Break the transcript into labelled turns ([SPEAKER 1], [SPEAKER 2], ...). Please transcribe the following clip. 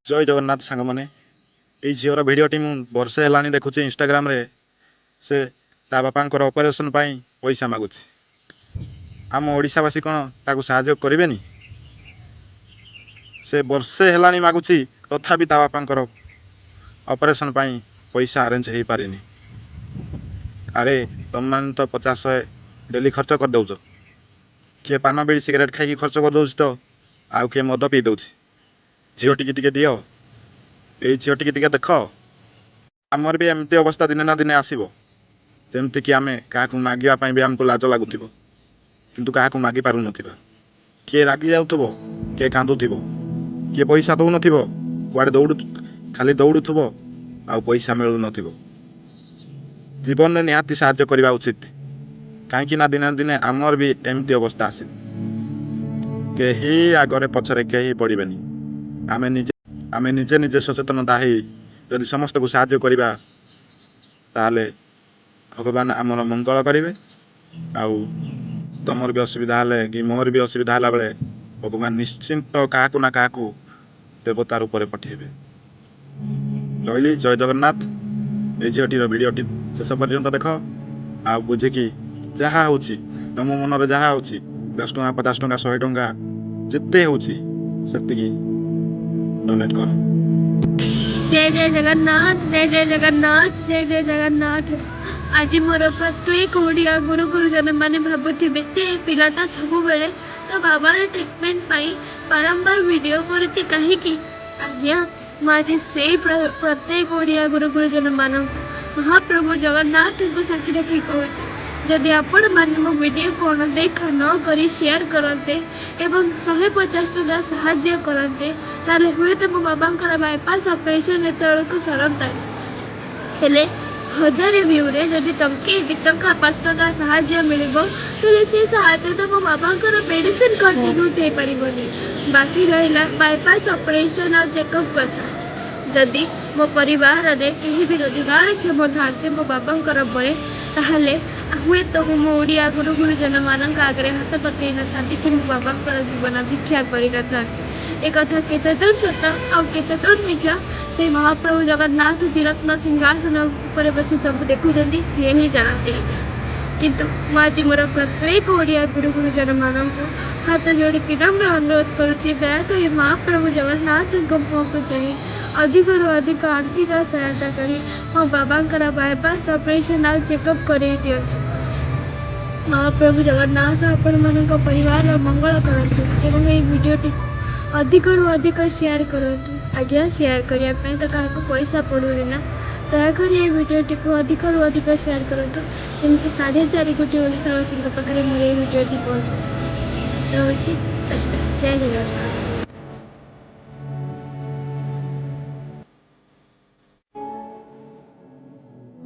[SPEAKER 1] जय जगन्नाथ सांग मैंने ये झीवर भिडटी मु वर्षे है देखुची इंस्टाग्राम रे से ता बापांकर ऑपरेशन पाई पैसा मागुची आम ओडिशावासी कौन ताकू साहाय्य करेनि से वर्षे है मागुची तथापि ता बापांकर ऑपरेशन पाई पैसा अरेंज हो पारे अरे तुम मान तो 50-100 डेली खर्च कर दौच किए पान बीड़ी सिगरेट खाई खर्च कर दौच तो आउ किए मद पी दौच झील टी दियो ये झील टी देख आमर भी एमती अवस्था दिने ना दिने आसो जमती कि आम क्या मागे भी आमको लाज लगुव किंतु क्या मागि पार ना किए रागि जाऊ किए कांदुव किए पैसा दौन कुआड़े दौड़ू खाली दौड़ुव आ पैसा मिलू न जीवन में निहाती साहाय्य करने उचित कहीं दिने दिने आमर भी एमती अवस्था आस कहीं आगे पछरे कहीं पड़े आम निजे निजे सचेतनता जदि समस्त को साहाय्य करवा ताहले भगवान आमर मंगल करेंगे आउ तुमर भी असुविधा है कि मोर भी असुविधा है बेले भगवान निश्चिंत क्या ना क्या देवतार उपर पठेबे। रही जय जगन्नाथ। ये झीटीर भिडटी शेष पर्यंत देख आ बुझिकी जहाँ हूँ तुम मन जहाँ हूँ 10 टଙ୍କା 50 ଟଙ୍କା 100 ଟଙ୍କା जिते हूँ से डोनेट कर।
[SPEAKER 2] जय जय जगन्नाथ जय जय जगन्नाथ जय जय जगन्नाथ। आज मोर प्रत्येक ओडिया गुरु गुरुजन मैंने भावुवे पिलाटा सब बेले तो बाबार ट्रिटमेंट बारंबार वीडियो करुच्ची कहीं आज्ञा मुझे से प्रत्येक ओडिया गुरु गुरुजन मान महाप्रभु जगन्नाथ को साथी रखी कहूँ जदि आपण मैंने मो वीडियो को अनदेखा न करी शेयर करते एवं 150 टଙ୍କା साहाय्य करते ताले हुए तो मो बाबा बाईपास ऑपरेशन एत सरता हेले 1000 व्यू रे जदि टंके 2 टଙ୍କା 5 ଟଙ୍କା साहाय्य मिलिबो तो से सहायता तो मो बाबा मेडिसिन खर्च उठे पारिबोनी बाकी रहिला बाईपास ऑपरेशन और चेकअप कथा जदि मो परिवार रे कहीं भी रोजगार क्षम था मो बाबा बड़े ताहले हुए तो मो ओडिया गुरु गुरुजन मान आगे हाथ पकई न था कि मो बाबा जीवन भिक्षा कर एक कथा केते दूर सत आते दूर मिछ से महाप्रभु जगन्नाथ चिरत्न सिंहासन ऊपर बसी सब देखुं सी ही जानते किंतु आज मोर प्रत्येक ओडिया गुरु गुरुजन मान हाथ जोड़ी विनम्र अनुरोध करुच्ची दयाकोरी महाप्रभु जगन्नाथ मुह को चाहिए अधिक रु अधिक आर्थिक सहायता करी मो बाबा बाईपास ऑपरेशन आ चेकअप कर दिंतु। महाप्रभु जगन्नाथ आपण मान परिवार मंगल करतु एवं ये वीडियोटी अधिक रु अधिक शेयर करतु। आज्ञा शेयर करने तो क्या पैसा पड़ूनी ना दयाकोर ये वीडियोटी को अधिक रु अधिक शेयर करतु एमती 4.5 कोटी ओडिशावासी पाखे मोर ये वीडियोटी पहुँचे। रही जय जगन्नाथ।